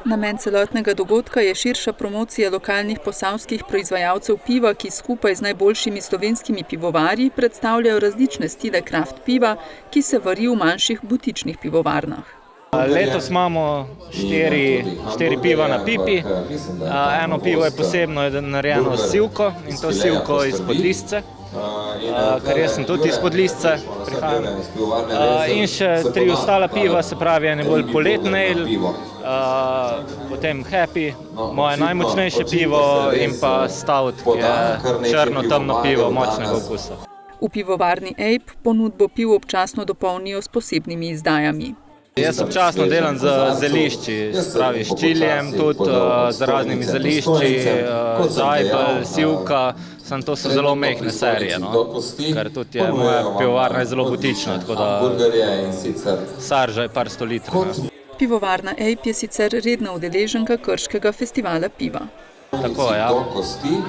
Namen celotnega dogodka je širša promocija lokalnih posavskih proizvajalcev piva, ki skupaj z najboljšimi slovenskimi pivovarji predstavljajo različne stile kraft piva, ki se vari v manjših butičnih pivovarnah. Letos imamo štiri piva na pipi. Eno pivo je posebno narejeno s sivko in to sivko izpod Lisce, ker jaz sem tudi izpod Lisce prihajam. In še 3 ostala piva, se pravi ene bolj poletne ale, potem Happy, moje najmočnejše pivo in pa Stout, ki je črno temno pivo močnega okusa. V pivovarni Ape ponudbo piv občasno dopolnijo s posebnimi izdajami. Jaz občasno delam z zelišči, se pravi s čilijem, tudi z raznimi zelišči, zajbelj, sivka, samo to so zelo mehne serije, ker tudi je moja pivovarna je zelo butična, tako da sarža je par 100 litrov. Pivovarna Ape je sicer redna udeleženka Krškega festivala piva. Tako, ja.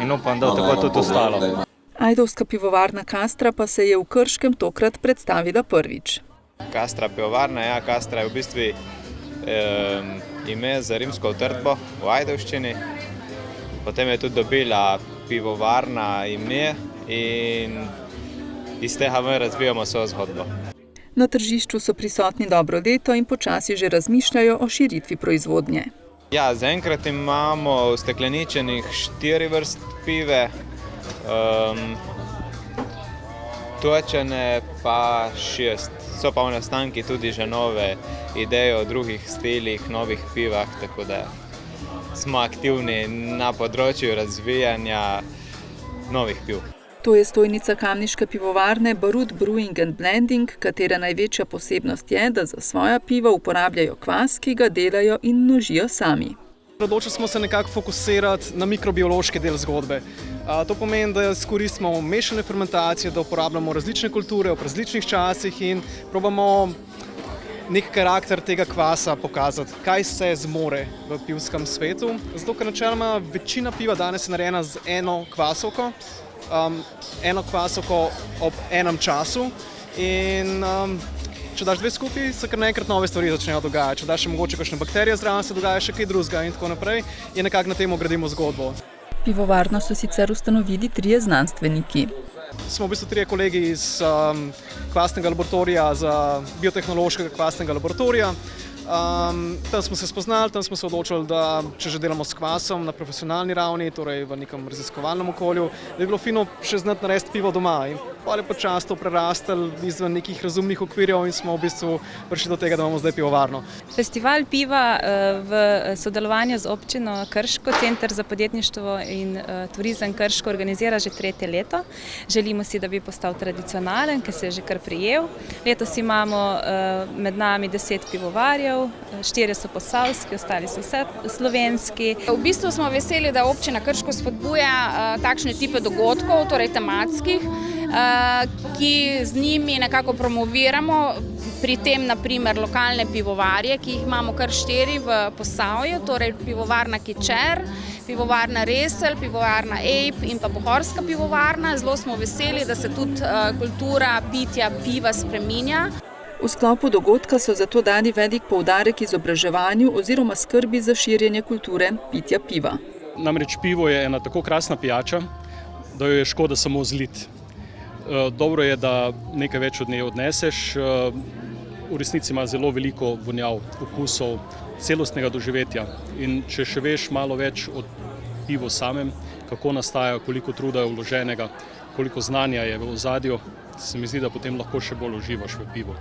In upam, da bo tako tudi ostalo. Ajdovska pivovarna Kastra pa se je v Krškem tokrat predstavila prvič. Kastra pivovarna, ja, Kastra je v bistvu ime za rimsko utrdbo v Ajdovščini. Potem je tudi dobila pivovarna ime in iz tega mi razvijamo svojo zgodbo. Na tržišču so prisotni dobro leto in počasi že razmišljajo o širitvi proizvodnje. Ja, zaenkrat imamo ustekleničenih 4 vrst pive, točene pa 6. So pa v nastanki tudi že nove ideje o drugih stilih, novih pivah, tako da smo aktivni na področju razvijanja novih piv. To je stojnica kamniške pivovarne Barut Brewing and Blending, katere največja posebnost je, da za svoja piva uporabljajo kvas, ki ga delajo in množijo sami. Odločili smo se nekako fokusirati na mikrobiološki del zgodbe. To pomeni, da izkoristimo mešane fermentacije, da uporabljamo različne kulture v različnih časih in probamo nek karakter tega kvasa pokazati, kaj se zmore v pivskem svetu. Zato, ker načeloma večina piva danes je narejena z eno kvasovko ob enem času in če daš 2 skupaj, se kar naenkrat nove stvari začnejo dogajati. Če daš še mogoče kakšne bakterije zraven, se dogaja še kaj drugega in tako naprej. In nekako na tem gradimo zgodbo. Pivovarno so sicer ustanovili 3 znanstveniki. Smo v bistvu 3 kolegi iz kvasnega laboratorija, biotehnološkega kvasnega laboratorija. Tam smo se spoznali, tam smo se odločili, da če že delamo s kvasom na profesionalni ravni, torej v nekem raziskovalnem okolju, da bi bilo fino še znati narediti pivo doma. In potem je počasi to prerastlo izven nekih razumnih okvirjev in smo v bistvu prišli do tega, da imamo zdaj pivovarno. Festival piva v sodelovanju z občino Krško, Center za podjetništvo in turizem Krško organizira že 3. leto. Želimo si, da bi postal tradicionalen, ker se je že kar prijel. Letos imamo med nami 10 pivovarjev, 4 so posavski, ostali so vse slovenski. V bistvu smo veseli, da občina Krško spodbuja takšne tipe dogodkov, torej tematskih, ki z njimi nekako promoviramo, pri tem naprimer lokalne pivovarje, ki jih imamo kar 4 v Posavju, torej pivovarna Kičer, pivovarna Resel, pivovarna Ape in pa Pohorska pivovarna. Zelo smo veseli, da se tudi kultura pitja piva spreminja. V sklopu dogodka so zato dali velik poudarek izobraževanju oziroma skrbi za širjenje kulture pitja piva. Namreč pivo je ena tako krasna pijača, da jo je škoda samo zliti. Dobro je, da nekaj več od nje odneseš. V resnici ima zelo veliko vonjav, okusov, celostnega doživetja. In če še veš malo več o pivu samem, kako nastaja, koliko truda je vloženega, koliko znanja je v ozadju, se mi zdi, da potem lahko še bolj uživaš v pivu.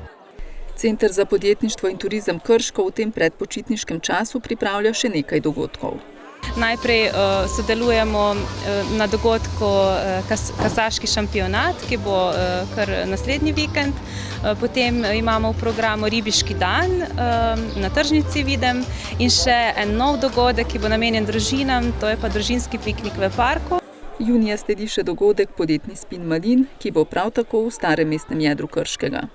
Center za podjetništvo in turizem Krško v tem predpočitniškem času pripravlja še nekaj dogodkov. Najprej sodelujemo na dogodku Kasaški šampionat, ki bo kar naslednji vikend. Potem imamo v programu Ribiški dan na tržnici Videm in še en nov dogodek, ki bo namenjen družinam, to je pa družinski piknik v parku. Junija sledi še dogodek Poletni spin Malin, ki bo prav tako v starem mestnem jedru Krškega.